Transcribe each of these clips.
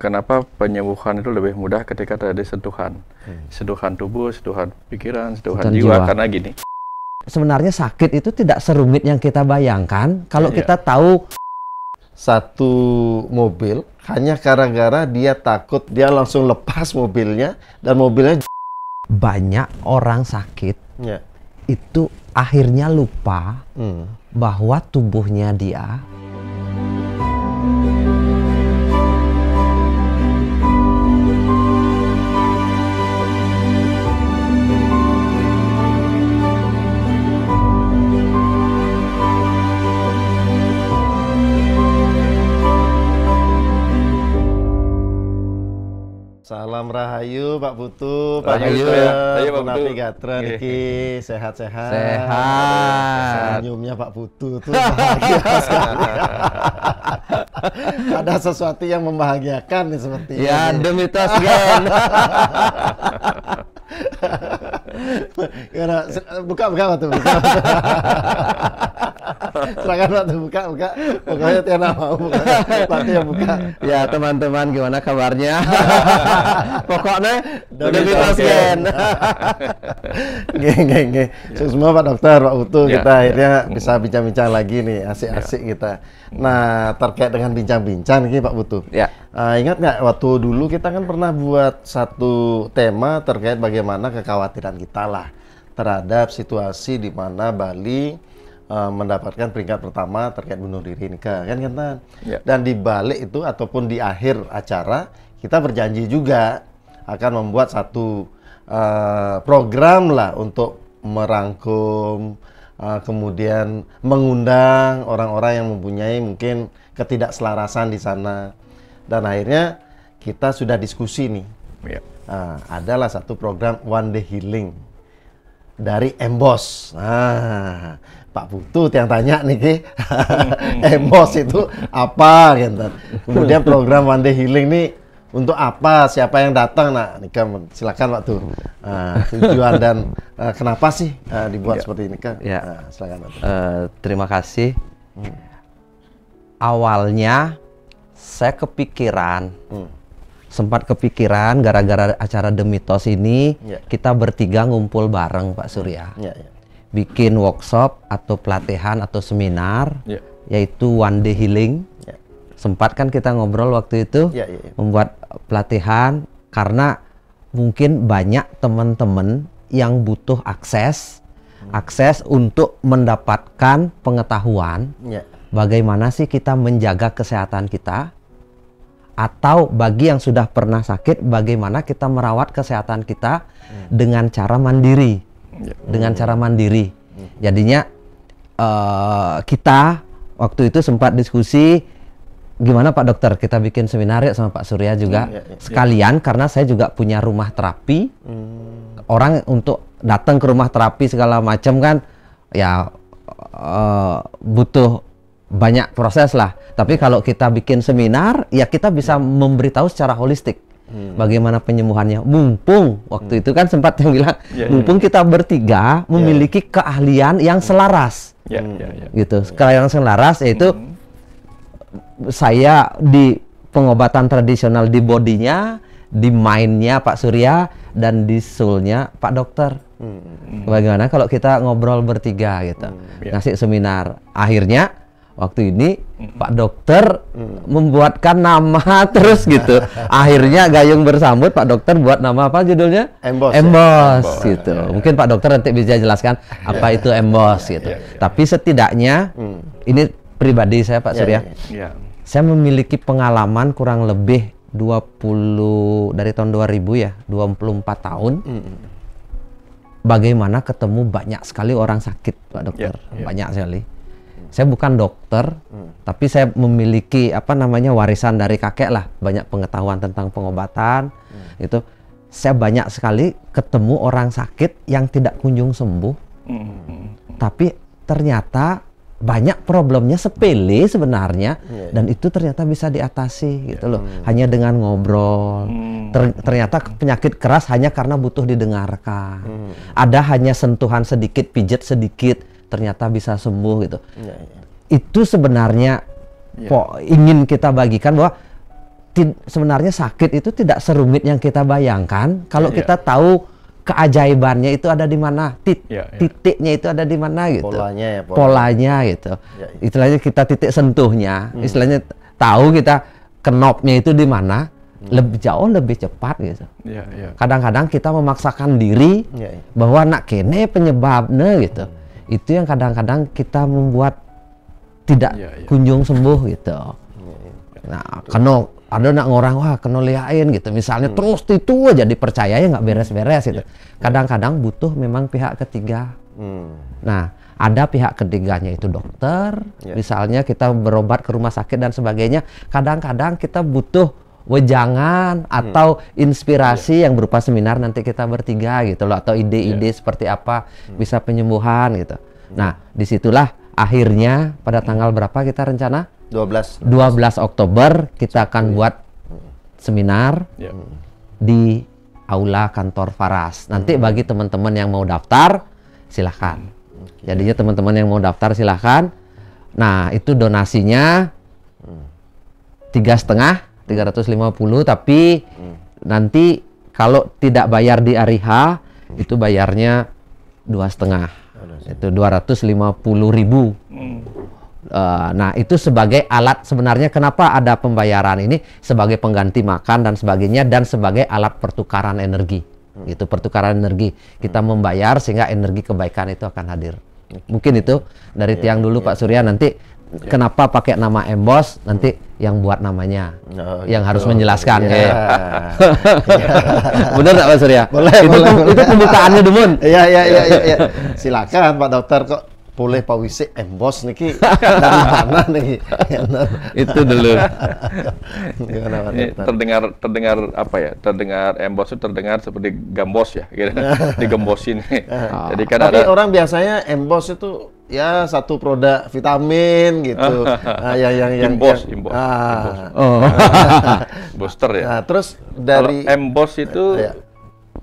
kenapa penyembuhan itu lebih mudah ketika terjadi sentuhan. Sentuhan tubuh, sentuhan pikiran, sentuhan jiwa. Karena gini. Sebenarnya sakit itu tidak serumit yang kita bayangkan. Kalau kita tahu satu mobil, hanya gara-gara dia takut, dia langsung lepas mobilnya, dan mobilnya banyak orang sakit itu akhirnya lupa bahwa tubuhnya dia Salam Rahayu Pak Putu, Pak Rahayu, Dokter, Navigator Niki, sehat-sehat. Sehat. Senyumnya Pak Putu tuh bahagia sekali. Ada sesuatu yang membahagiakan nih seperti ini. Ya, demi Tosgen. Buka Pak Putu, buka. Silakan Pak Putu, buka. Pokoknya Tiana mau buka. Pak Putu yang buka. Ya, teman-teman, gimana kabarnya? Pokoknya demi Tosgen. Nge. Semua Pak Dokter, Pak Putu, kita akhirnya bisa bincang-bincang lagi nih, asik-asik kita. Nah, terkait dengan bincang-bincang nih Pak Putu. Ingat nggak waktu dulu kita kan pernah buat satu tema terkait bagaimana kekhawatiran kita lah terhadap situasi di mana Bali mendapatkan peringkat pertama terkait bunuh diri nikah kan. Dan di balik itu ataupun di akhir acara kita berjanji juga akan membuat satu program lah untuk merangkum, kemudian mengundang orang-orang yang mempunyai mungkin ketidakselarasan di sana. Dan akhirnya kita sudah diskusi nih. Adalah satu program One Day Healing dari Embos. Pak Putu yang tanya nih Ki, Embos itu apa gitu. Kemudian program One Day Healing nih untuk apa? Siapa yang datang? Nah, Nika silakan Pak Tuh. Tujuan dan kenapa sih dibuat seperti ini kan? Silakan Pak. Terima kasih. Awalnya saya kepikiran, sempat kepikiran gara-gara acara The Mitos ini, kita bertiga ngumpul bareng Pak Surya. Bikin workshop atau pelatihan atau seminar, yaitu One Day Healing. Sempat kan kita ngobrol waktu itu, membuat pelatihan, karena mungkin banyak teman-teman yang butuh akses untuk mendapatkan pengetahuan bagaimana sih kita menjaga kesehatan kita, atau bagi yang sudah pernah sakit, bagaimana kita merawat kesehatan kita dengan cara mandiri. Jadinya kita waktu itu sempat diskusi, gimana Pak Dokter kita bikin seminar ya sama Pak Surya juga sekalian, karena saya juga punya rumah terapi. Orang untuk datang ke rumah terapi segala macam kan ya butuh banyak proses lah. Tapi kalau kita bikin seminar ya kita bisa memberitahu secara holistik bagaimana penyembuhannya. Mumpung waktu itu kan sempat yang bilang mumpung kita bertiga memiliki keahlian yang selaras. Gitu. Keahlian yang selaras yaitu saya di pengobatan tradisional di bodinya, di mindnya Pak Surya, dan di soulnya Pak Dokter. Bagaimana kalau kita ngobrol bertiga gitu, ngasih seminar. Akhirnya waktu ini Pak Dokter membuatkan nama terus gitu. Akhirnya gayung bersambut, Pak Dokter buat nama apa judulnya? Embos gitu. Mungkin Pak Dokter nanti bisa jelaskan apa itu Embos gitu. Tapi setidaknya ini pribadi saya Pak Surya. Saya memiliki pengalaman kurang lebih 20 dari tahun 2000 ya, 24 tahun. Bagaimana ketemu banyak sekali orang sakit Pak Dokter, banyak sekali. Saya bukan dokter, tapi saya memiliki warisan dari kakek lah, banyak pengetahuan tentang pengobatan. Itu saya banyak sekali ketemu orang sakit yang tidak kunjung sembuh, tapi ternyata banyak problemnya sepele sebenarnya, dan itu ternyata bisa diatasi gitu loh, hanya dengan ngobrol. Ternyata penyakit keras hanya karena butuh didengarkan. Ada hanya sentuhan sedikit, pijet sedikit, ternyata bisa sembuh gitu. Itu sebenarnya ingin kita bagikan bahwa sebenarnya sakit itu tidak serumit yang kita bayangkan kalau kita tahu keajaibannya itu ada di mana, titiknya itu ada di mana gitu. Polanya gitu. Istilahnya kita titik sentuhnya, istilahnya tahu kita knopnya itu di mana, jauh lebih cepat gitu. Kadang-kadang kita memaksakan diri bahwa nak kene penyebabnya gitu. Itu yang kadang-kadang kita membuat tidak kunjung sembuh gitu. Nah, kena ada nak ngorang wah kena liain gitu misalnya terus itu aja dipercaya nggak beres-beres gitu. Kadang-kadang butuh memang pihak ketiga. Nah, ada pihak ketiganya itu dokter, misalnya kita berobat ke rumah sakit dan sebagainya. Kadang-kadang kita butuh wejangan atau inspirasi yang berupa seminar nanti kita bertiga gitu loh, atau ide-ide seperti apa bisa penyembuhan gitu. Nah, disitulah akhirnya pada tanggal berapa kita rencana? 12 Oktober kita akan buat seminar di aula kantor Faras. Nanti bagi teman-teman yang mau daftar silahkan. Jadinya teman-teman yang mau daftar silahkan. Nah, itu donasinya 350, tapi nanti kalau tidak bayar di hari H itu bayarnya 2,5. Itu 250.000. Nah, itu sebagai alat sebenarnya kenapa ada pembayaran ini sebagai pengganti makan dan sebagainya dan sebagai alat pertukaran energi. Gitu, pertukaran energi. Kita membayar sehingga energi kebaikan itu akan hadir. Mungkin itu dari tiang dulu Pak Surya, nanti kenapa pakai nama Embos, nanti yang buat namanya yang harus menjelaskan. Benar nggak Pak Surya? Boleh, itu pembukaannya Dumun. Iya. Silakan Pak Dokter, kok boleh Pak Wisik Embos niki dari mana nih? Itu dulu. Terdengar apa ya? Terdengar Embos itu terdengar seperti gambos ya, gitu. Digembosin. Jadi kan tapi orang biasanya Embos itu ya satu produk vitamin gitu. Imbos. Booster ya. Nah, terus dari Embos itu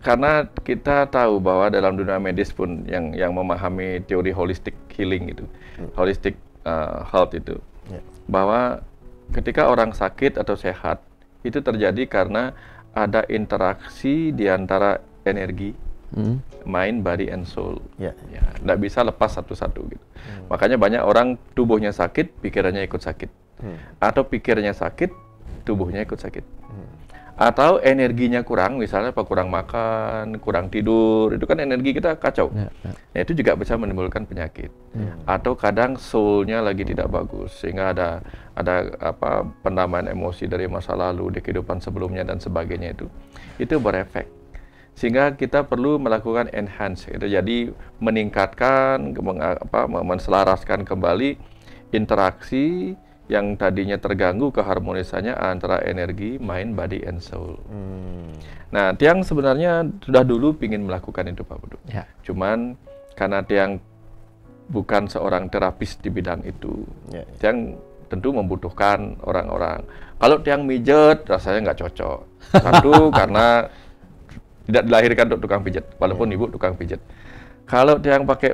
karena kita tahu bahwa dalam dunia medis pun yang memahami teori holistic healing itu, holistic health itu, bahwa ketika orang sakit atau sehat itu terjadi karena ada interaksi di antara energi, mind, body, and soul. Nggak bisa lepas satu-satu gitu. Makanya banyak orang tubuhnya sakit, pikirannya ikut sakit, atau pikirnya sakit, tubuhnya ikut sakit. Atau energinya kurang, misalnya kurang makan, kurang tidur, itu kan energi kita kacau. Nah, itu juga bisa menimbulkan penyakit. Atau kadang soul-nya lagi tidak bagus, sehingga ada penambahan emosi dari masa lalu di kehidupan sebelumnya dan sebagainya itu berefek. Sehingga kita perlu melakukan enhance, gitu. Jadi meningkatkan, menselaraskan kembali interaksi yang tadinya terganggu keharmonisannya antara energi, mind, body, and soul. Nah, Tiang sebenarnya sudah dulu ingin melakukan itu Pak Budu. Cuman karena Tiang bukan seorang terapis di bidang itu, Tiang tentu membutuhkan orang-orang. Kalau Tiang mijet, rasanya nggak cocok. Satu, karena tidak dilahirkan untuk tukang pijet, walaupun ibu tukang pijet. Kalau Tiang pakai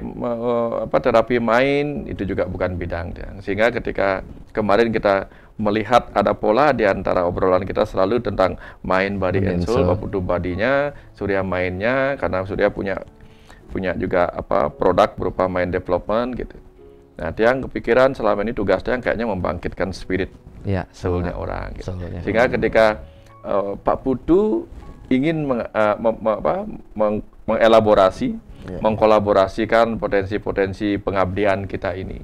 terapi main, itu juga bukan bidang Tiang. Sehingga ketika kemarin kita melihat ada pola di antara obrolan kita selalu tentang mind, body, and soul, Pak Putu badinya, Surya mainnya, karena Surya punya juga produk berupa mind development gitu. Nah, Tiang kepikiran selama ini tugas Tiang kayaknya membangkitkan spirit soulnya orang. Gitu. Sehingga ketika Pak Putu ingin mengelaborasi, mengkolaborasikan potensi-potensi pengabdian kita ini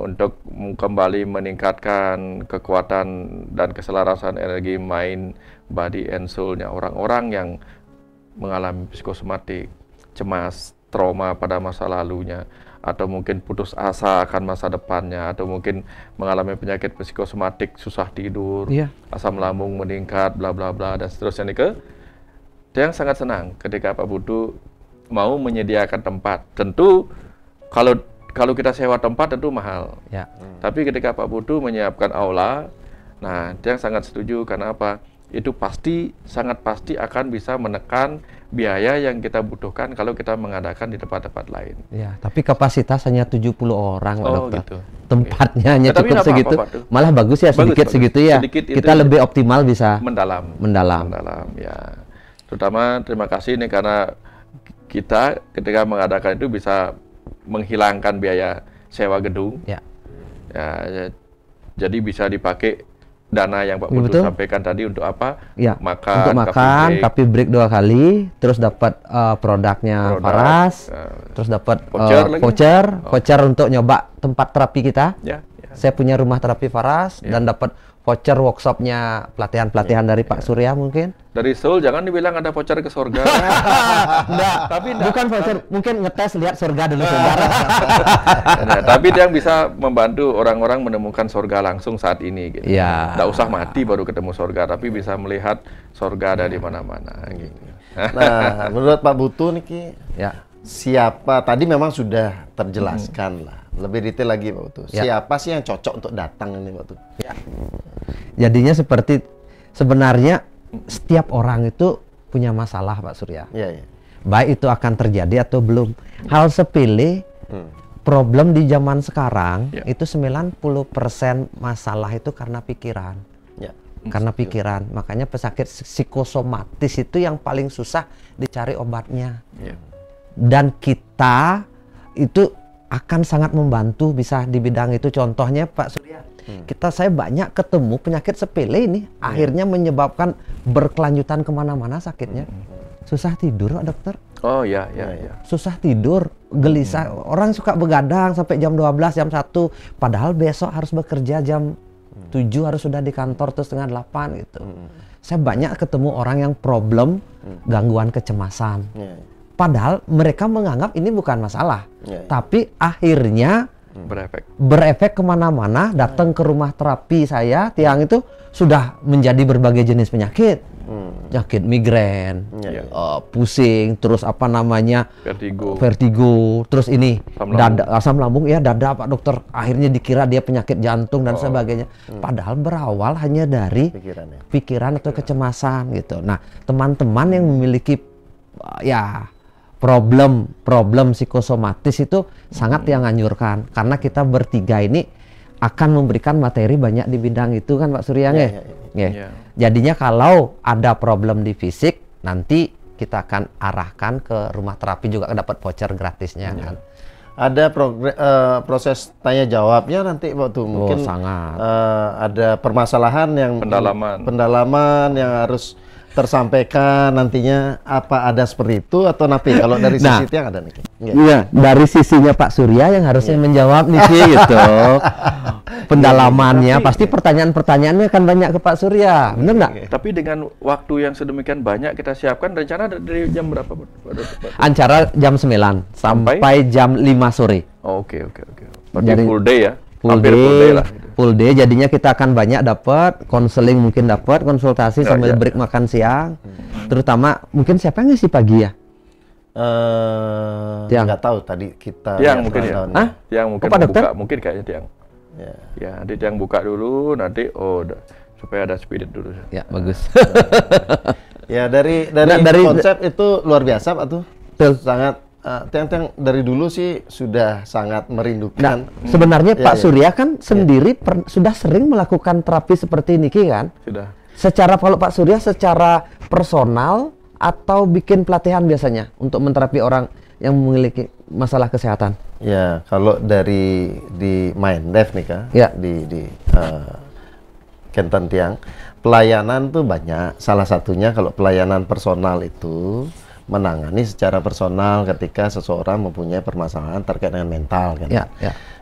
untuk kembali meningkatkan kekuatan dan keselarasan energi mind, body, and soul-nya orang-orang yang mengalami psikosomatik, cemas, trauma pada masa lalunya, atau mungkin putus asa akan masa depannya, atau mungkin mengalami penyakit psikosomatik, susah tidur, asam lambung meningkat, bla bla bla, dan seterusnya. Yang sangat senang ketika Pak Putu mau menyediakan tempat. Tentu kalau kita sewa tempat tentu mahal. Tapi ketika Pak Putu menyiapkan aula, nah Tiang sangat setuju. Karena apa? Itu sangat pasti akan bisa menekan biaya yang kita butuhkan kalau kita mengadakan di tempat-tempat lain. Ya, tapi kapasitas hanya 70 orang, Pak Dokter. Gitu. Tempatnya hanya cukup segitu. Malah bagus ya, sedikit segitu ya. Kita lebih optimal bisa mendalam. Ya. Terutama terima kasih nih karena kita ketika mengadakan itu bisa menghilangkan biaya sewa gedung. Ya, jadi bisa dipakai dana yang Pak Putu sampaikan tadi untuk apa? Ya, untuk makan, coffee break 2 kali, terus dapat produknya Faras, terus dapat voucher untuk nyoba tempat terapi kita. Saya punya rumah terapi Faras dan dapat voucher workshopnya pelatihan dari Pak Surya mungkin. Dari Seoul jangan dibilang ada voucher ke surga. Enggak, tapi bukan voucher, mungkin ngetes lihat surga dulu sebentar. Tapi dia yang bisa membantu orang-orang menemukan surga langsung saat ini gitu. Nggak usah mati baru ketemu surga, tapi bisa melihat surga ada di mana-mana gitu. Nah, menurut Pak Putu nih siapa tadi memang sudah terjelaskan lah. Lebih detail lagi Pak Putu. Siapa sih yang cocok untuk datang ini Pak Putu? Jadinya seperti sebenarnya setiap orang itu punya masalah Pak Surya. Baik itu akan terjadi atau belum. Hal sepele problem di zaman sekarang itu 90% masalah itu karena pikiran. Karena pikiran. Makanya pesakit psikosomatis itu yang paling susah dicari obatnya. Dan kita itu akan sangat membantu bisa di bidang itu. Contohnya Pak Surya, saya banyak ketemu penyakit sepele ini akhirnya menyebabkan berkelanjutan kemana-mana sakitnya. Susah tidur Pak Dokter. Oh ya. Susah tidur, gelisah. Orang suka begadang sampai jam 12, jam 1. Padahal besok harus bekerja jam 7 harus sudah di kantor terus setengah 8 gitu. Saya banyak ketemu orang yang problem gangguan kecemasan. Padahal mereka menganggap ini bukan masalah, tapi akhirnya berefek kemana-mana. Datang ke rumah terapi saya, tiang itu sudah menjadi berbagai jenis penyakit, penyakit migrain, pusing, terus apa namanya vertigo, terus ini asam lambung, dada Pak Dokter. Akhirnya dikira dia penyakit jantung dan sebagainya. Padahal berawal hanya dari pikiran atau kecemasan gitu. Nah, teman-teman yang memiliki problem psikosomatis itu sangat yang anjurkan karena kita bertiga ini akan memberikan materi banyak di bidang itu kan Pak Surya. Jadinya kalau ada problem di fisik nanti kita akan arahkan ke rumah terapi juga dapat voucher gratisnya kan. Ada proses tanya jawabnya nanti waktu mungkin sangat. Ada permasalahan yang pendalaman yang harus tersampaikan nantinya, apa ada seperti itu atau napi kalau dari sisi yang ada nih? Iya, dari sisinya Pak Surya yang harusnya menjawab nih gitu. Pendalamannya pasti pertanyaan-pertanyaannya akan banyak ke Pak Surya, benar nggak? Tapi dengan waktu yang sedemikian banyak kita siapkan, rencana dari jam berapa? Antara jam 9 sampai jam 5 sore. Oke. Berarti full day ya? Full day, jadinya kita akan banyak dapat konseling, mungkin dapat konsultasi sambil break makan siang. Terutama mungkin siapa yang ngisi pagi ya? Nggak tahu tadi kita. Tiang mungkin ya. Tiang mungkin buka, mungkin kayaknya Tiang. Nanti Tiang buka dulu, nanti supaya ada spirit dulu. Ya bagus. Dari konsep itu luar biasa Pak tuh. Sangat. Tiang dari dulu sih sudah sangat merindukan. Sebenarnya Pak Surya kan sendiri sudah sering melakukan terapi seperti ini kan? Sudah. Kalau Pak Surya secara personal atau bikin pelatihan biasanya untuk menterapi orang yang memiliki masalah kesehatan? Ya, kalau di Mindef nih Kak, di Kentan Tiang, pelayanan tuh banyak. Salah satunya kalau pelayanan personal itu menangani secara personal ketika seseorang mempunyai permasalahan terkait dengan mental kan.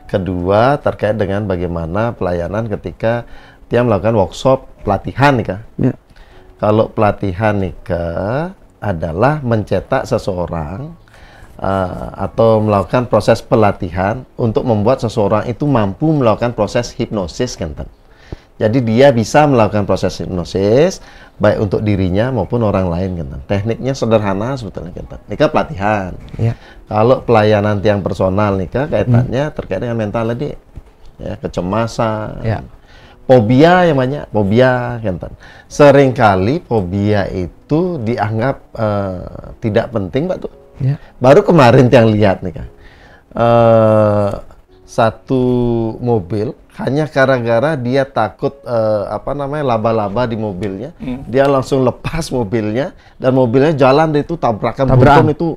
Kedua terkait dengan bagaimana pelayanan ketika dia melakukan workshop pelatihan nih Kak. Kalau pelatihan nih Kak adalah mencetak seseorang atau melakukan proses pelatihan untuk membuat seseorang itu mampu melakukan proses hipnosis kan. Jadi dia bisa melakukan proses hipnosis baik untuk dirinya maupun orang lain kan. Tekniknya sederhana sebetulnya kan. Ini kan pelatihan. Kalau pelayanan tiang personal nih Kak, kaitannya terkait dengan mental tadi. Kecemasan, fobia yang banyak, fobia kan. Seringkali fobia itu dianggap tidak penting, Pak tuh. Ya. Baru kemarin yang lihat nih kan, satu mobil hanya gara-gara dia takut laba-laba di mobilnya, dia langsung lepas mobilnya dan mobilnya jalan itu tabrakan beton itu.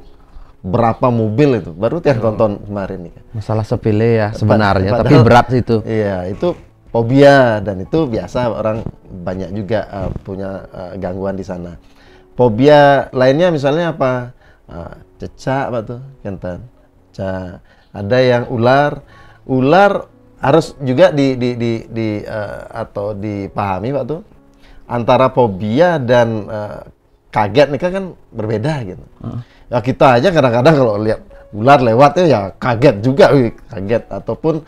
Berapa mobil itu baru tiap tonton kemarin nih kan. Masalah sepele ya sebenarnya, tapi berat itu. Iya, itu fobia dan itu biasa orang banyak juga punya gangguan di sana. Fobia lainnya misalnya apa? Cecak, Pak tuh, kentan. Ada yang ular harus juga atau dipahami, Pak tuh. Antara fobia dan kaget nih kan berbeda gitu. Ya kita aja kadang-kadang kalau lihat ular lewat ya kaget juga, kaget ataupun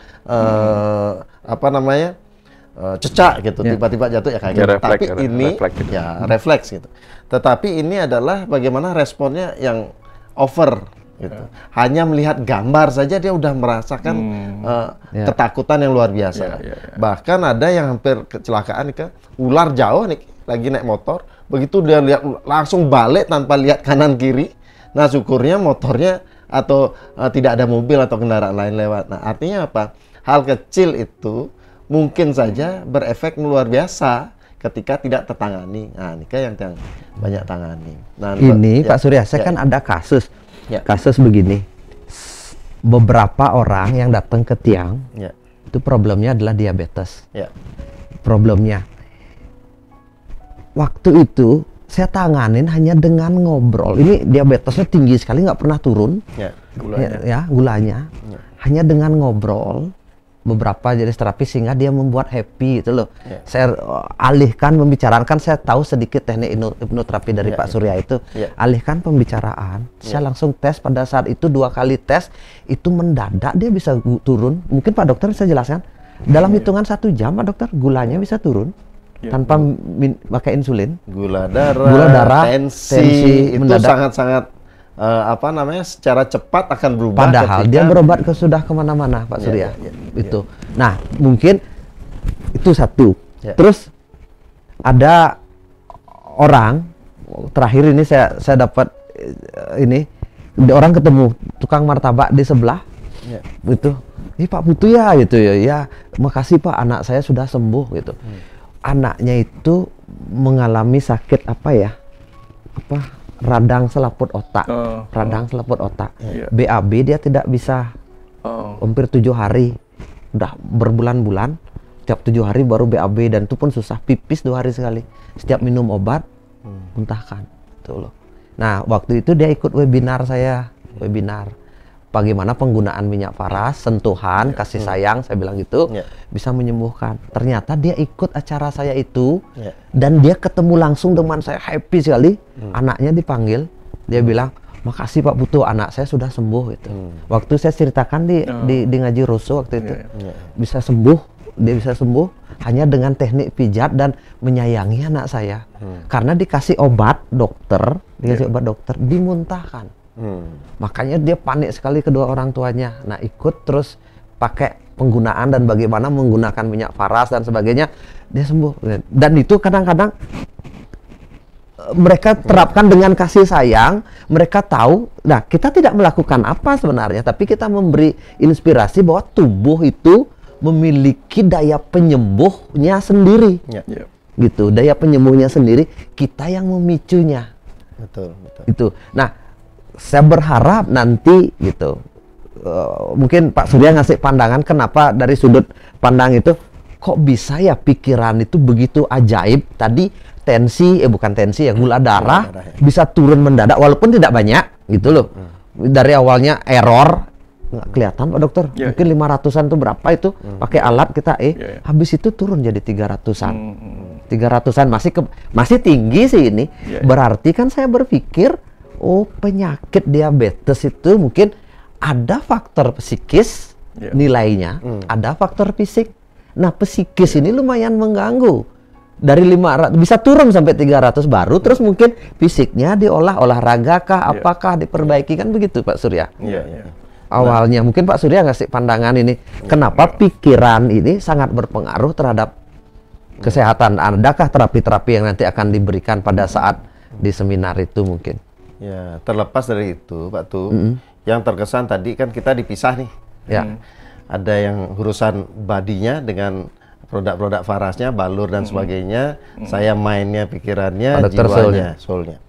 cecak gitu, tiba-tiba jatuh ya kaget. Tapi ini ya refleks gitu. Tetapi ini adalah bagaimana responnya yang over gitu. Hanya melihat gambar saja dia udah merasakan ketakutan yang luar biasa. Bahkan ada yang hampir kecelakaan nih, ular jauh nih lagi naik motor, begitu dia lihat langsung balik tanpa lihat kanan kiri. Nah, syukurnya motornya atau tidak ada mobil atau kendaraan lain lewat. Nah, artinya apa? Hal kecil itu mungkin saja berefek luar biasa ketika tidak tertangani. Nah, ini yang banyak tangani. Nah, ini Pak Surya, saya kan ada kasus. Kasus begini. Beberapa orang yang datang ke tiang, itu problemnya adalah diabetes. Problemnya. Waktu itu saya tanganin hanya dengan ngobrol. Ini diabetesnya tinggi sekali, nggak pernah turun. Gulanya. Hanya dengan ngobrol beberapa jenis terapi sehingga dia membuat happy gitu loh. Saya alihkan pembicaraan, kan saya tahu sedikit teknik hipnoterapi dari Pak Surya itu. Alihkan pembicaraan. Saya langsung tes pada saat itu 2 kali tes itu mendadak dia bisa turun. Mungkin Pak Dokter bisa jelaskan. Dalam hitungan 1 jam Pak Dokter gulanya bisa turun. Tanpa pakai insulin, gula darah, tensi itu sangat-sangat secara cepat akan berubah. Padahal dia berobat sudah kemana-mana, Pak Surya. Itu. Nah, mungkin itu satu. Terus ada orang terakhir ini saya dapat ini orang ketemu tukang martabak di sebelah. Itu, ini Pak Putu ya gitu ya. Ya, makasih Pak, anak saya sudah sembuh gitu. Anaknya itu mengalami sakit radang selaput otak. Radang selaput otak. BAB dia tidak bisa. Hampir 7 hari. Udah berbulan-bulan. Setiap 7 hari baru BAB dan itu pun susah. Pipis 2 hari sekali. Setiap minum obat muntahkan. Tuh loh. Nah, waktu itu dia ikut webinar saya. Webinar. Bagaimana penggunaan minyak paras, sentuhan, kasih sayang, saya bilang gitu, bisa menyembuhkan. Ternyata dia ikut acara saya itu, dan dia ketemu langsung dengan saya, happy sekali. Anaknya dipanggil, dia bilang, makasih Pak Putu, anak saya sudah sembuh. Gitu. Waktu saya ceritakan di Ngaji Rusuh waktu itu, bisa sembuh, dia bisa sembuh hanya dengan teknik pijat dan menyayangi anak saya. Karena dikasih obat dokter, dimuntahkan. Makanya dia panik sekali kedua orang tuanya. Nah, ikut terus pakai penggunaan dan bagaimana menggunakan minyak paras dan sebagainya, dia sembuh. Dan itu kadang-kadang mereka terapkan dengan kasih sayang. Mereka tahu, nah kita tidak melakukan apa sebenarnya, tapi kita memberi inspirasi bahwa tubuh itu memiliki daya penyembuhnya sendiri. Gitu, daya penyembuhnya sendiri, kita yang memicunya. Betul. Itu. Nah, saya berharap nanti gitu, mungkin Pak Surya ngasih pandangan kenapa dari sudut pandang itu kok bisa ya pikiran itu begitu ajaib. Tadi gula darah bisa turun mendadak walaupun tidak banyak gitu loh. Dari awalnya error nggak kelihatan Pak Dokter, mungkin 500-an tuh berapa itu pakai alat kita habis itu turun jadi 300-an. 300-an masih tinggi sih ini. Berarti kan saya berpikir penyakit diabetes itu mungkin ada faktor psikis nilainya, ada faktor fisik. Nah, psikis ini lumayan mengganggu. Dari 500 bisa turun sampai 300 baru, terus mungkin fisiknya diolah olahraga kah, apakah diperbaiki, kan begitu Pak Surya? Awalnya mungkin Pak Surya ngasih pandangan ini, kenapa pikiran ini sangat berpengaruh terhadap kesehatan. Adakah terapi-terapi yang nanti akan diberikan pada saat di seminar itu mungkin? Ya, terlepas dari itu, Pak Tu, yang terkesan tadi kan kita dipisah nih. Ya. Ada yang urusan badinya dengan produk-produk Farasnya, balur dan sebagainya. Saya mainnya pikirannya, jiwanya, soulnya.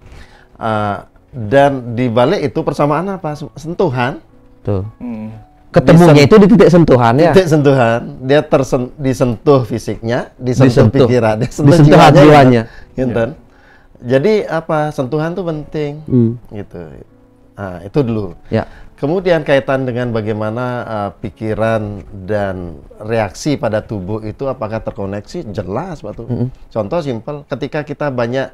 Dan di balik itu persamaan apa? Sentuhan. Tuh. Ketemunya itu di titik sentuhan ya. Titik sentuhan, dia disentuh fisiknya, disentuh pikirannya, disentuh jiwanya. Gitu. Jadi apa? Sentuhan tuh penting, gitu. Nah, itu dulu. Ya. Kemudian kaitan dengan bagaimana pikiran dan reaksi pada tubuh itu apakah terkoneksi? Jelas, Pak Tu. Contoh simpel, ketika kita banyak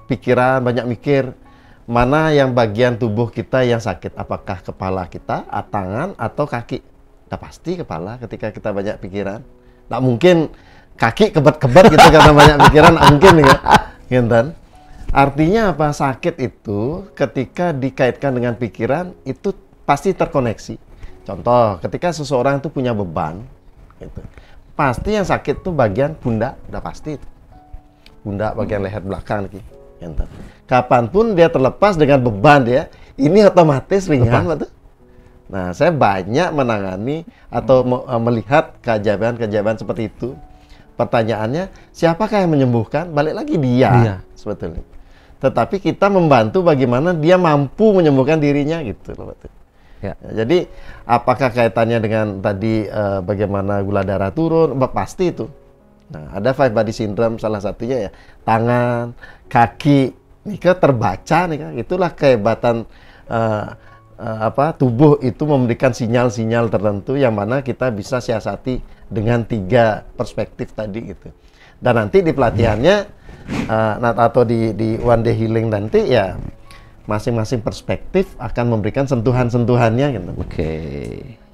pikiran, banyak mikir, mana yang bagian tubuh kita yang sakit? Apakah kepala kita, tangan, atau kaki? Nah, pasti kepala ketika kita banyak pikiran. Nggak mungkin kaki kebet-kebet gitu karena banyak pikiran, nggak mungkin ya. Gitu. Artinya apa? Sakit itu ketika dikaitkan dengan pikiran itu pasti terkoneksi. Contoh, ketika seseorang itu punya beban, gitu, pasti yang sakit tuh bagian pundak, udah pasti itu. Pundak bagian leher belakang gitu. Kapanpun dia terlepas dengan beban dia, ini otomatis ringan, betul. Nah, saya banyak menangani atau melihat keajaiban-keajaiban seperti itu. Pertanyaannya, siapakah yang menyembuhkan? Balik lagi dia. Sebetulnya. Tetapi kita membantu bagaimana dia mampu menyembuhkan dirinya gitu loh, Pak. Ya, jadi apakah kaitannya dengan tadi bagaimana gula darah turun? Pasti itu. Nah, ada five body syndrome salah satunya ya, tangan, kaki, nih terbaca nih kan. Itulah kehebatan tubuh itu memberikan sinyal-sinyal tertentu yang mana kita bisa siasati dengan 3 perspektif tadi gitu. Dan nanti di pelatihannya atau di one day healing nanti ya masing-masing perspektif akan memberikan sentuhan-sentuhannya gitu.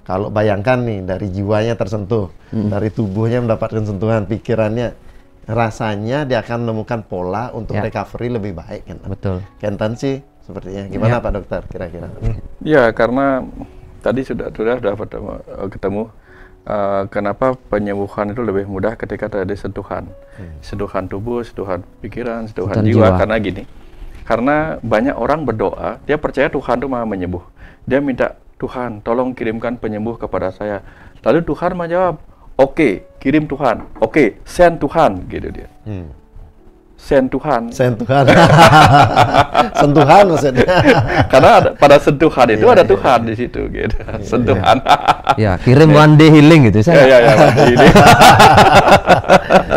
Kalau bayangkan nih dari jiwanya tersentuh, dari tubuhnya mendapatkan sentuhan, pikirannya, rasanya dia akan menemukan pola untuk recovery lebih baik gitu. Betul. Kentan sih sepertinya. Gimana Pak Dokter kira-kira? Ya, karena tadi sudah ketemu kenapa penyembuhan itu lebih mudah ketika terjadi sentuhan. Sentuhan tubuh, sentuhan pikiran, sentuhan jiwa. Karena gini, karena banyak orang berdoa, dia percaya Tuhan itu maha menyembuh. Dia minta, Tuhan, tolong kirimkan penyembuh kepada saya. Lalu Tuhan menjawab, oke, kirim Tuhan. Oke, send Tuhan, gitu dia. Send Tuhan. Send Tuhan. Sentuhan maksudnya. Karena pada sentuhan itu ada Tuhan di situ, gitu. Sentuhan. Ya, kirim one day healing gitu saya. Ya, healing.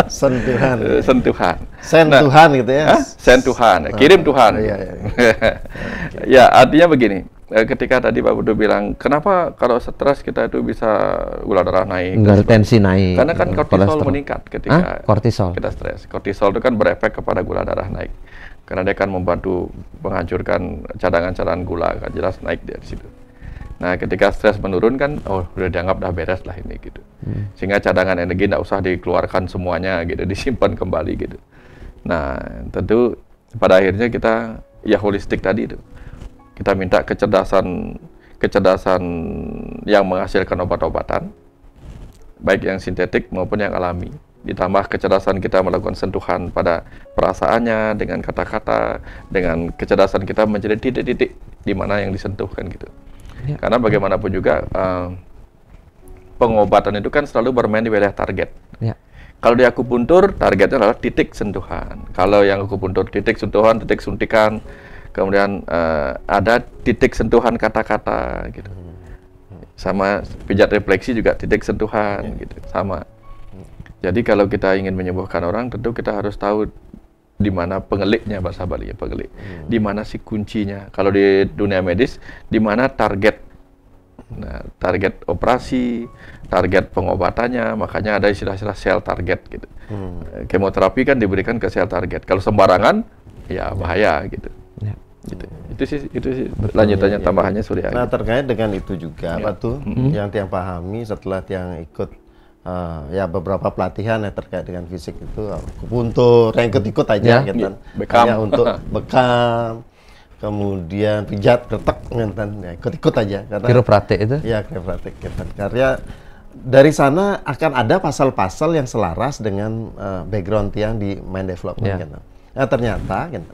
Sentuhan. Sentuhan. Send Tuhan gitu ya. Send Tuhan. Kirim Tuhan. Ya, artinya begini. Ketika tadi Pak Budu bilang, kenapa kalau stres kita itu bisa gula darah naik? Tensi naik. Karena kan kortisol meningkat ketika kita stres. Kortisol itu kan berefek kepada gula darah naik. Karena dia kan membantu menghancurkan cadangan-cadangan gula, kan jelas naik dari situ. Nah, ketika stres menurun kan, udah dianggap dah beres lah ini gitu. Sehingga cadangan energi nggak usah dikeluarkan semuanya gitu, disimpan kembali gitu. Nah, tentu pada akhirnya kita ya holistik tadi itu. Kita minta kecerdasan yang menghasilkan obat-obatan, baik yang sintetik maupun yang alami. Ditambah kecerdasan kita melakukan sentuhan pada perasaannya dengan kata-kata, dengan kecerdasan kita menjadi titik-titik di mana yang disentuhkan gitu. Ya. Karena bagaimanapun juga pengobatan itu kan selalu bermain di wilayah target. Ya. Kalau di akupuntur targetnya adalah titik sentuhan. Kalau yang akupuntur titik sentuhan, titik suntikan. Kemudian ada titik sentuhan kata-kata gitu. Sama pijat refleksi juga titik sentuhan gitu, sama. Jadi kalau kita ingin menyembuhkan orang, tentu kita harus tahu di mana pengeliknya, bahasa Bali-nya pengelik. Di mana sih kuncinya? Kalau di dunia medis, di mana target? Nah, target operasi, target pengobatannya, makanya ada istilah-istilah sel target gitu. Kemoterapi kan diberikan ke sel target. Kalau sembarangan, ya bahaya gitu. Ya. Itu sih lanjutannya, tambahannya Surya. Nah, terkait dengan itu juga Pak Tu, yang tiang pahami setelah tiang ikut ya beberapa pelatihan ya terkait dengan fisik itu akupuntur, yang ikut-ikut aja gitu kan. Hanya untuk bekam, kemudian pijat, kretek gitu kan. Ya, ikut-ikut aja karena kiropraktik itu. Ya, kiropraktik gitu. Karena dari sana akan ada pasal-pasal yang selaras dengan background Tiang di mind development. Gitu. Nah, ternyata gitu,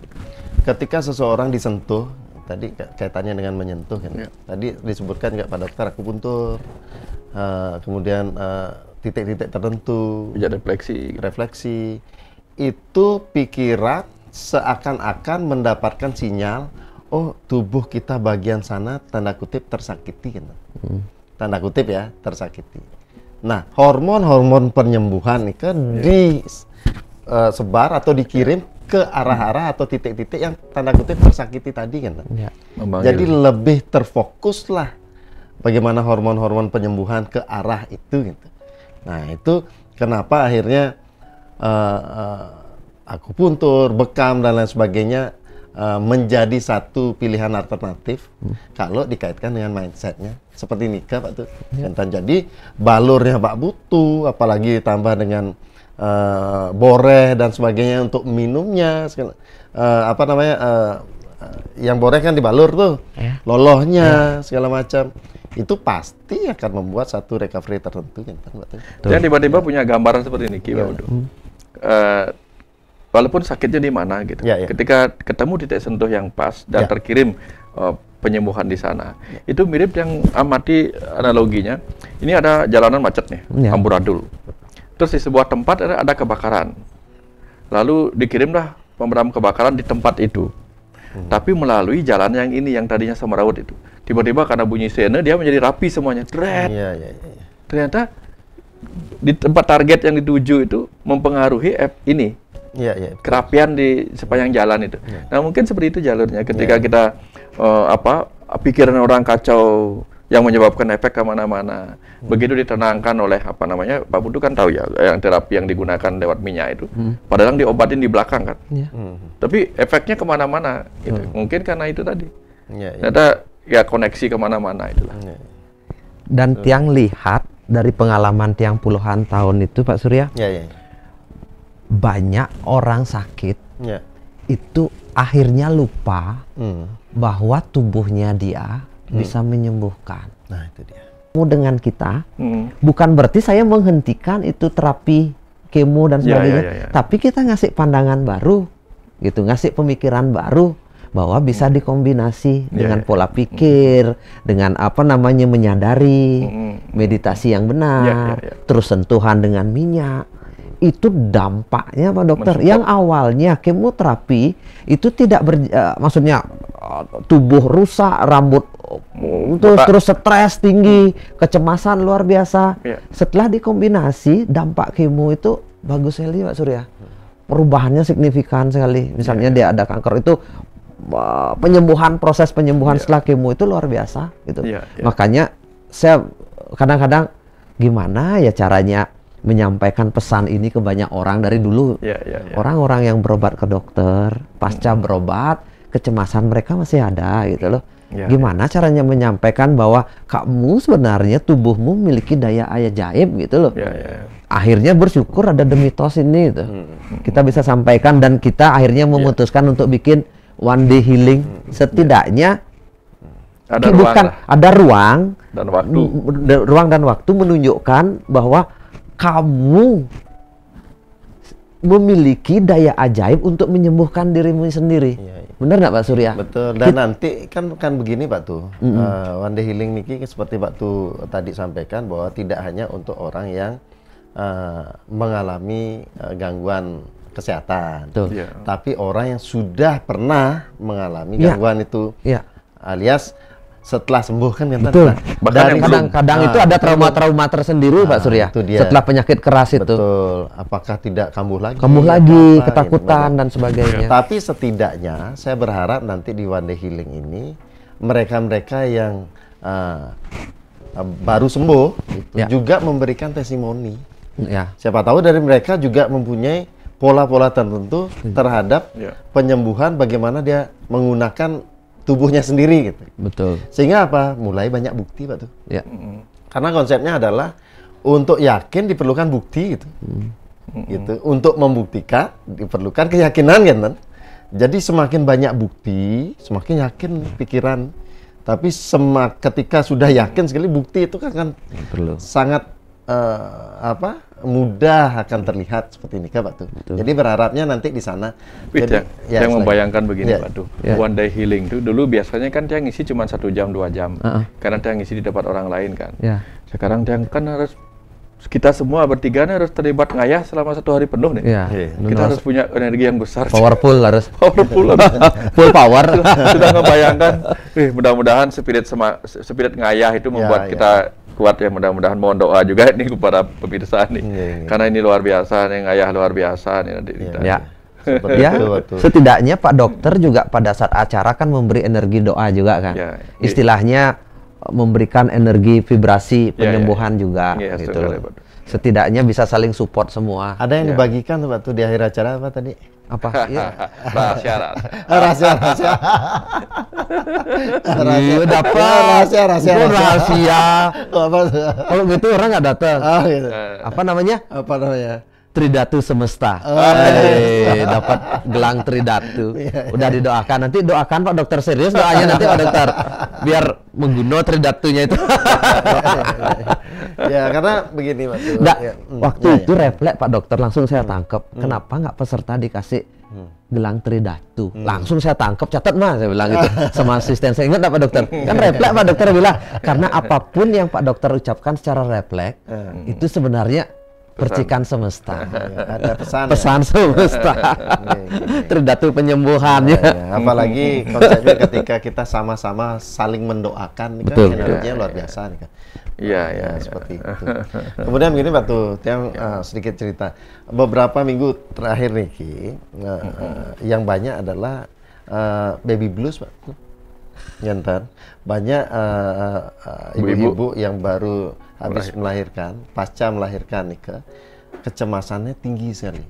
ketika seseorang disentuh, tadi kaitannya dengan menyentuh, gitu. Tadi disebutkan nggak Pak Dokter, akupuntur, kemudian titik-titik tertentu, refleksi, itu pikiran seakan-akan mendapatkan sinyal, oh tubuh kita bagian sana tanda kutip tersakiti, gitu. Tanda kutip ya, tersakiti. Nah, hormon-hormon penyembuhan ini kan disebar atau dikirim ke arah-arah atau titik-titik yang tanda kutip tersakiti tadi kan. Jadi lebih terfokuslah bagaimana hormon-hormon penyembuhan ke arah itu gitu. Nah, itu kenapa akhirnya akupuntur, bekam dan lain sebagainya menjadi satu pilihan alternatif kalau dikaitkan dengan mindsetnya seperti nikah Pak tuh. Jadi balurnya Pak butuh, apalagi tambah dengan boreh dan sebagainya untuk minumnya, yang boreh kan dibalur tuh, lolohnya segala macam. Itu pasti akan membuat satu recovery tertentu kan Pak tuh. Dan tiba-tiba punya gambaran seperti ini Ki Pak. Walaupun sakitnya di mana gitu, ketika ketemu titik sentuh yang pas dan terkirim penyembuhan di sana, itu mirip yang amati analoginya. Ini ada jalanan macet nih, amburadul. Terus di sebuah tempat ada kebakaran, lalu dikirimlah pemadam kebakaran di tempat itu, tapi melalui jalan yang ini yang tadinya semrawut itu. Tiba-tiba karena bunyi sirene dia menjadi rapi semuanya. Ternyata di tempat target yang dituju itu mempengaruhi ini. Kerapian di sepanjang jalan itu. Nah, mungkin seperti itu jalurnya. Ketika kita pikiran orang kacau yang menyebabkan efek kemana-mana, begitu ditenangkan oleh Pak Putu kan tahu ya, yang terapi yang digunakan lewat minyak itu, padahal diobatin di belakang kan. Tapi efeknya kemana-mana. Gitu. Mungkin karena itu tadi. Ternyata ya koneksi kemana-mana itulah. Dan Tiang lihat dari pengalaman Tiang puluhan tahun itu Pak Surya. Banyak orang sakit itu akhirnya lupa bahwa tubuhnya dia bisa menyembuhkan. Nah, itu dia. Dengan kita bukan berarti saya menghentikan itu terapi kemo dan sebagainya, tapi kita ngasih pandangan baru, gitu, ngasih pemikiran baru bahwa bisa dikombinasi dengan pola pikir, dengan menyadari, meditasi yang benar, terus sentuhan dengan minyak. Itu dampaknya Pak Dokter. Yang awalnya kemoterapi itu tidak maksudnya tubuh rusak, rambut terus stres tinggi, kecemasan luar biasa. Setelah dikombinasi, dampak kemo itu bagus sekali Pak Surya. Perubahannya signifikan sekali. Misalnya dia ada kanker itu proses penyembuhan setelah kemo itu luar biasa gitu. Makanya saya kadang-kadang gimana ya caranya menyampaikan pesan ini ke banyak orang dari dulu. Orang-orang yang berobat ke dokter, pasca berobat, kecemasan mereka masih ada gitu loh. Gimana caranya menyampaikan bahwa kamu sebenarnya tubuhmu memiliki daya ajaib gitu loh. Akhirnya bersyukur ada demitos ini gitu. Kita bisa sampaikan dan kita akhirnya memutuskan untuk bikin one day healing. Setidaknya ada ruang dan waktu menunjukkan bahwa kamu memiliki daya ajaib untuk menyembuhkan dirimu sendiri. Benar nggak Pak Surya? Betul. Dan nanti kan begini Pak tuh, one day healing niki seperti Pak tuh tadi sampaikan bahwa tidak hanya untuk orang yang mengalami gangguan kesehatan, tapi orang yang sudah pernah mengalami gangguan itu, alias setelah sembuh kan betul. Bahkan kadang-kadang itu ada trauma-trauma tersendiri Pak Surya. Setelah penyakit keras itu. Betul. Apakah tidak kambuh lagi? Kambuh lagi, ketakutan dan sebagainya. Tapi setidaknya saya berharap nanti di One Day Healing ini mereka-mereka yang baru sembuh itu juga memberikan testimoni. Siapa tahu dari mereka juga mempunyai pola-pola tertentu terhadap penyembuhan, bagaimana dia menggunakan tubuhnya sendiri gitu. Betul. Sehingga apa? Mulai banyak bukti Pak tuh. Karena konsepnya adalah untuk yakin diperlukan bukti gitu. Gitu. Untuk membuktikan diperlukan keyakinan kan. Jadi semakin banyak bukti, semakin yakin pikiran. Tapi ketika sudah yakin sekali bukti itu kan sangat mudah akan terlihat seperti ini, Pak tuh. Jadi berharapnya nanti di sana. Saya membayangkan begini, Pak tuh. One day healing tuh dulu biasanya kan dia ngisi cuma 1 jam 2 jam, karena dia ngisi di tempat orang lain kan. Sekarang dia kan harus kita semua bertiga harus terlibat ngayah selama 1 hari penuh nih. Kita harus punya energi yang besar. Powerful harus. Powerful. Full power. Sudah membayangkan. Mudah-mudahan spirit ngayah itu membuat kita kuat ya. Mudah-mudahan mohon doa juga nih kepada pemirsa nih. Karena ini luar biasa nih, ngayah luar biasa nih nanti kita. Setidaknya Pak Dokter juga pada saat acara kan memberi energi doa juga kan. Istilahnya memberikan energi vibrasi penyembuhan juga gitu. Setidaknya bisa saling support semua. Ada yang dibagikan tuh Pak tuh di akhir acara apa tadi? Apa? Rahasia. Rahasia. Kalau gitu orang nggak datang. Apa namanya? Tridatu semesta. Dapat gelang Tridatu. Udah didoakan. Nanti doakan Pak Dokter, serius doanya nanti Pak Dokter. Biar mengguna Tridatunya itu. Ya, karena begini Pak. Waktu itu refleks Pak Dokter, langsung saya tangkap. Kenapa nggak peserta dikasih gelang Tridatu? Langsung saya tangkap, catat Mas, saya bilang gitu sama asisten saya. Ingat nggak Pak Dokter? Kan refleks Pak Dokter bilang. Karena apapun yang Pak Dokter ucapkan secara refleks, itu sebenarnya percikan semesta. Ada pesan semesta. Tridatu penyembuhannya. Apalagi konsepnya ketika kita sama-sama saling mendoakan, kan energinya luar biasa nih kan. Seperti itu. Kemudian begini Pak tuh, yang sedikit cerita. Beberapa minggu terakhir nih Ki, yang banyak adalah baby blues Pak tuh. Banyak ibu-ibu yang baru habis melahirkan, pasca melahirkan nikah, kecemasannya tinggi sekali.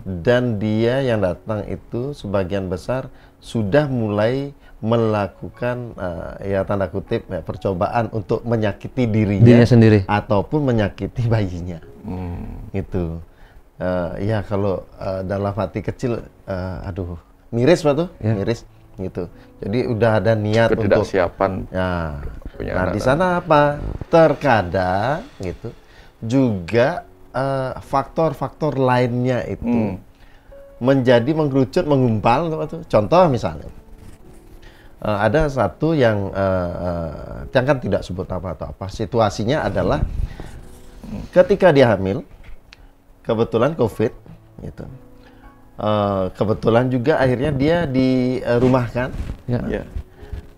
Dan dia yang datang itu sebagian besar sudah mulai melakukan tanda kutip percobaan untuk menyakiti dirinya sendiri ataupun menyakiti bayinya. Itu kalau dalam hati kecil, miris Pak tuh, miris gitu. Jadi udah ada niat untuk ketidaksiapan. Nah, di sana apa? Terkadang gitu juga faktor-faktor lainnya itu menjadi mengkerucut, menggumpal tuh. Contoh misalnya ada satu yang kan tidak sebut apa atau apa. Situasinya adalah ketika dia hamil, kebetulan COVID gitu. Kebetulan juga akhirnya dia dirumahkan,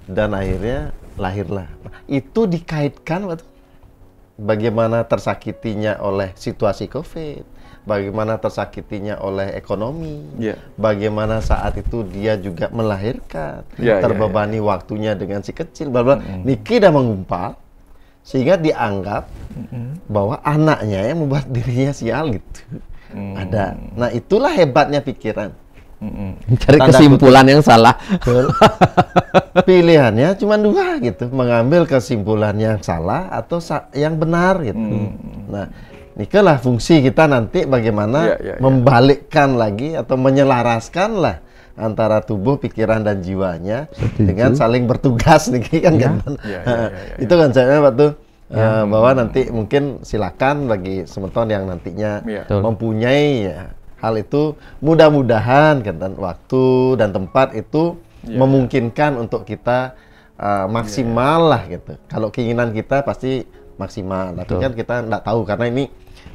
dan akhirnya lahirlah. Itu dikaitkan bagaimana tersakitinya oleh situasi COVID, bagaimana tersakitinya oleh ekonomi, bagaimana saat itu dia juga melahirkan, terbebani waktunya dengan si kecil, Niki dah menggumpal sehingga dianggap bahwa anaknya yang membuat dirinya sial gitu. Ada. Nah, itulah hebatnya pikiran. Cari kesimpulan yang salah. Pilihannya cuma 2 gitu, mengambil kesimpulan yang salah atau yang benar gitu. Nah, inilah fungsi kita nanti bagaimana membalikkan lagi atau menyelaraskan lah antara tubuh, pikiran dan jiwanya dengan saling bertugas nih kan. Itu kan saya waktu bahwa nanti mungkin silakan bagi semeton yang nantinya mempunyai hal itu, mudah-mudahan kan waktu dan tempat itu memungkinkan untuk kita maksimal lah gitu. Kalau keinginan kita pasti maksimal, tapi kan kita nggak tahu karena ini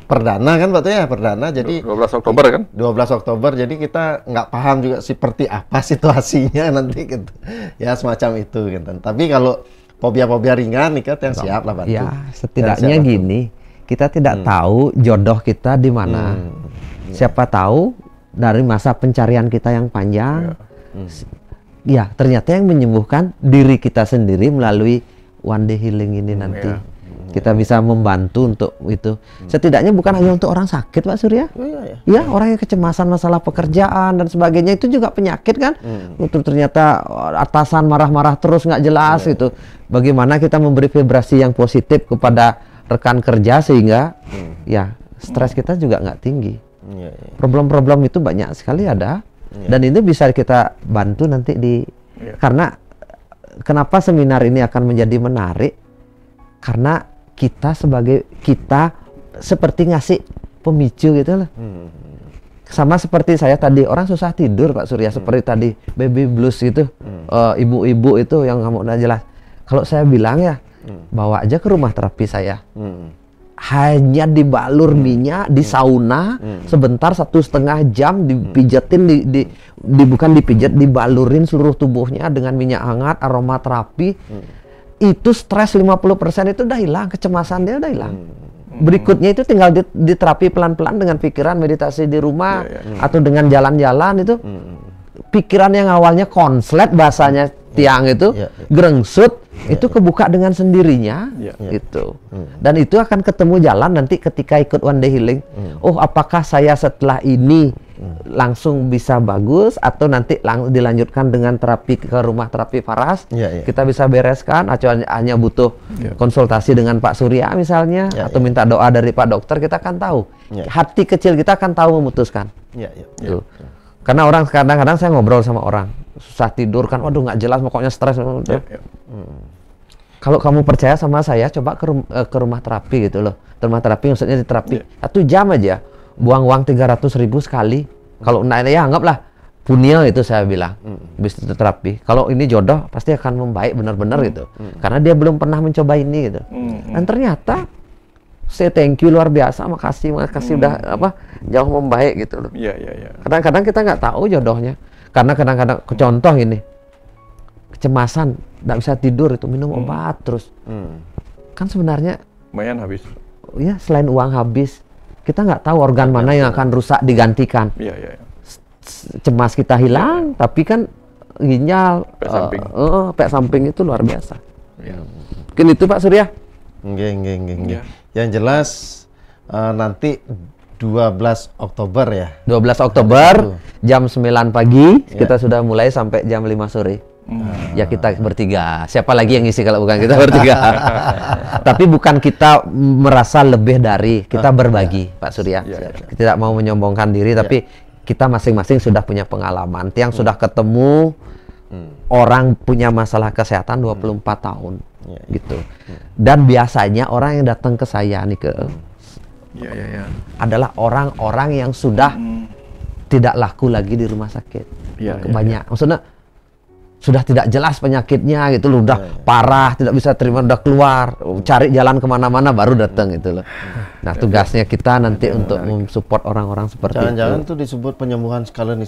perdana kan Pak ya, perdana jadi 12 Oktober kan? 12 Oktober, jadi kita nggak paham juga seperti apa situasinya nanti gitu. Ya semacam itu gitu. Tapi kalau fobia-fobia ringan nih kan yang siap lah bantu. Ya, setidaknya gini, kita tidak tahu jodoh kita di mana. Siapa tahu dari masa pencarian kita yang panjang, ternyata yang menyembuhkan diri kita sendiri melalui one day healing ini nanti. Kita bisa membantu untuk itu. Setidaknya bukan hanya untuk orang sakit Pak Surya. Ya, orang yang kecemasan masalah pekerjaan dan sebagainya itu juga penyakit kan. Untuk ternyata atasan marah-marah terus nggak jelas gitu. Bagaimana kita memberi vibrasi yang positif kepada rekan kerja sehingga stres kita juga nggak tinggi. Problem-problem itu banyak sekali ada. Dan ini bisa kita bantu nanti karena kenapa seminar ini akan menjadi menarik? Karena kita seperti ngasih pemicu gitu loh. Sama seperti saya tadi, orang susah tidur Pak Surya, seperti tadi baby blues gitu, ibu-ibu itu yang kamu udah jelas. Kalau saya bilang ya, bawa aja ke rumah terapi saya. Hanya dibalur minyak di sauna sebentar 1,5 jam, dipijatin, bukan dipijat, dibalurin seluruh tubuhnya dengan minyak hangat, aromaterapi. Itu stres 50% itu udah hilang, kecemasan dia udah hilang. Berikutnya itu tinggal diterapi pelan-pelan dengan pikiran, meditasi di rumah atau dengan jalan-jalan itu. Pikiran yang awalnya konslet bahasanya tiang itu, gerengsut, itu kebuka dengan sendirinya gitu. Dan itu akan ketemu jalan nanti ketika ikut One Day Healing. Oh, apakah saya setelah ini langsung bisa bagus atau nanti dilanjutkan dengan terapi ke rumah terapi Faras, kita bisa bereskan atau hanya butuh konsultasi dengan Pak Surya misalnya, atau minta doa dari Pak Dokter, kita akan tahu. Hati kecil kita akan tahu memutuskan. Karena orang kadang-kadang saya ngobrol sama orang susah tidur kan, waduh nggak jelas, pokoknya stres. Kalau kamu percaya sama saya, coba ke rumah terapi gitu loh. Rumah terapi maksudnya di terapi 1 jam aja, buang uang 300.000 sekali. Kalau ya anggaplah punya itu saya bilang, bisnis terapi. Kalau ini jodoh pasti akan membaik benar-benar gitu. Karena dia belum pernah mencoba ini gitu. Dan ternyata saya thank you luar biasa, makasih udah jauh membaik gitu loh. Kadang-kadang kita nggak tahu jodohnya. Karena kadang-kadang contoh ini, kecemasan, nggak bisa tidur itu minum obat terus. Kan sebenarnya lumayan habis. Ya selain uang habis, kita nggak tahu organ mana yang akan rusak digantikan. Cemas kita hilang, tapi kan ginjal, efek samping itu luar biasa. Mungkin itu Pak Surya. Nggih. Yang jelas nanti 12 Oktober ya. 12 Oktober jam 9 pagi kita sudah mulai sampai jam 5 sore. Ya kita bertiga. Siapa lagi yang ngisi kalau bukan kita bertiga? Tapi bukan kita merasa lebih dari, kita berbagi, Pak Surya. Kita tidak mau menyombongkan diri, tapi kita masing-masing sudah punya pengalaman. Yang sudah ketemu orang punya masalah kesehatan 24 tahun, gitu. Dan biasanya orang yang datang ke saya nih adalah orang-orang yang sudah tidak laku lagi di rumah sakit. Banyak, maksudnya sudah tidak jelas penyakitnya gitu loh, udah parah, tidak bisa terima, udah keluar, cari jalan kemana-mana baru datang gitu loh. Nah tugasnya kita nanti untuk mensupport orang-orang seperti jangan-jangan tuh disebut penyembuhan skala.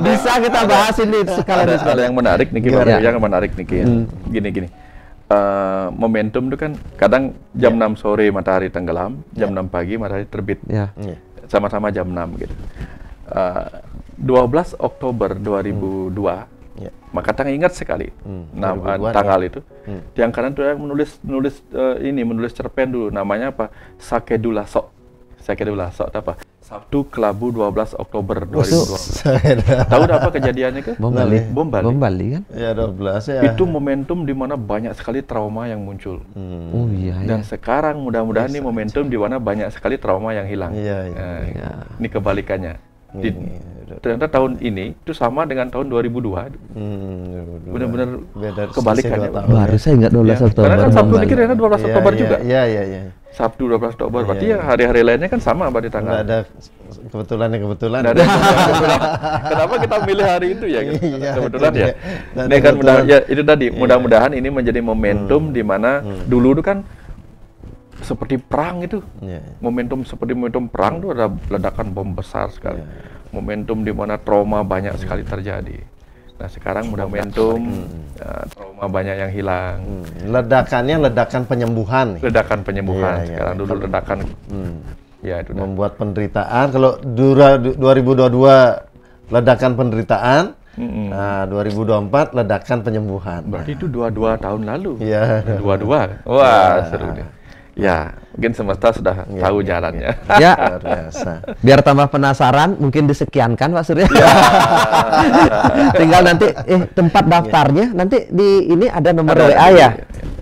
Bisa kita bahas ini skala. Ada yang menarik nih, yang menarik nih, gini. Momentum itu kan kadang jam 6 sore matahari tenggelam, jam 6 pagi matahari terbit. Sama-sama jam 6 gitu. 12 Oktober 2002, maka tanggal ingat sekali tanggal itu. Yang kanan tuh yang menulis cerpen dulu, namanya apa? Sakedula Sok apa? Sabtu Kelabu 12 Oktober 2002. Tahu apa kejadiannya ke? Bom Bali kan? Ya 12 ya. Itu momentum di mana banyak sekali trauma yang muncul. Dan sekarang mudah-mudahan ini momentum di mana banyak sekali trauma yang hilang. Ini kebalikannya. Ternyata tahun ini itu sama dengan tahun 2002. Benar-benar kebalikannya. Baru saya ingat 12 Oktober. Karena kan Sabtu ini kira-kira 12 Oktober juga. Iya. Sabtu 12 Oktober. Berarti ya hari-hari lainnya kan sama berarti tanggal. Nggak ada kebetulan. Kenapa kita milih hari itu ya? Kebetulan ya. Ini kan itu tadi. Mudah-mudahan ini menjadi momentum di mana dulu itu kan seperti perang itu, momentum perang itu ada ledakan bom besar sekali, momentum di mana trauma banyak sekali terjadi. Nah sekarang momentum trauma banyak yang hilang. Ledakannya ledakan penyembuhan. Sekarang dulu ledakan. Ya itu membuat penderitaan. Kalau 2022 ledakan penderitaan. Nah, 2024 ledakan penyembuhan. Berarti itu 22 tahun lalu. Iya. 22. Wah seru deh. Ya, mungkin semesta sudah tahu jalannya. Ya, biar tambah penasaran, mungkin disekiankan Pak Surya. Tinggal nanti tempat daftarnya nanti di ini ada nomor WA ya.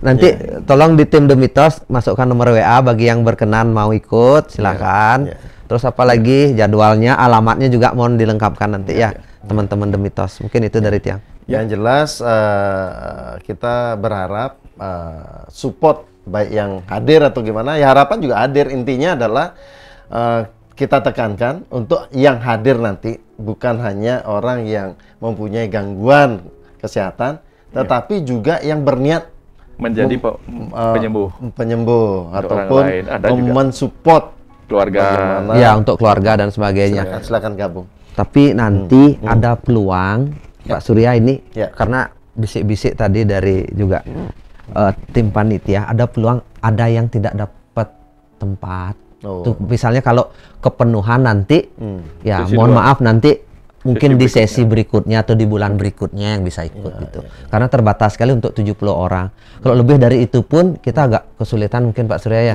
Nanti tolong di tim The Mitos masukkan nomor WA bagi yang berkenan mau ikut, silakan. Terus apalagi jadwalnya, alamatnya juga mohon dilengkapkan nanti ya, teman-teman The Mitos. Mungkin itu dari Tiang. Yang jelas kita berharap support baik yang hadir atau gimana, ya harapan juga hadir. Intinya adalah kita tekankan untuk yang hadir nanti bukan hanya orang yang mempunyai gangguan kesehatan, tetapi juga yang berniat menjadi penyembuh ataupun mensupport keluarga. Ya, untuk keluarga dan sebagainya. Silakan gabung. Tapi nanti ada peluang Pak Surya ini karena bisik-bisik tadi dari juga tim panitia, ada peluang ada yang tidak dapat tempat. Tuh, misalnya kalau kepenuhan nanti ya mohon maaf nanti mungkin di sesi berikutnya atau di bulan berikutnya yang bisa ikut gitu. Karena terbatas sekali untuk 70 orang. Kalau lebih dari itu pun kita agak kesulitan mungkin Pak Surya ya.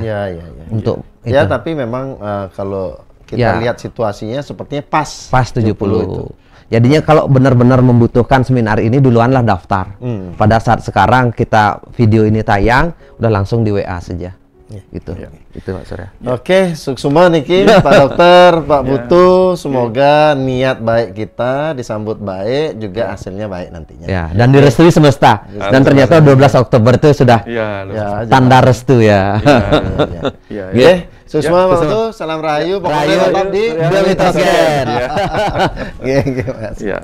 Untuk itu. Ya, tapi memang kalau kita lihat situasinya sepertinya pas 70 itu. Jadinya kalau benar-benar membutuhkan seminar ini duluanlah daftar. Pada saat sekarang kita video ini tayang udah langsung di WA saja. Gitu. Itu Pak Surya. Oke, suksuma niki Pak Dokter, Pak Putu, semoga niat baik kita disambut baik, juga hasilnya baik nantinya. Ya, dan direstui semesta. Dan ternyata 12 Oktober itu sudah tanda restu ya. Oke, suksuma Pak Putu, salam rahayu, pokoknya tetap di Beliau Mitosgen. Ya.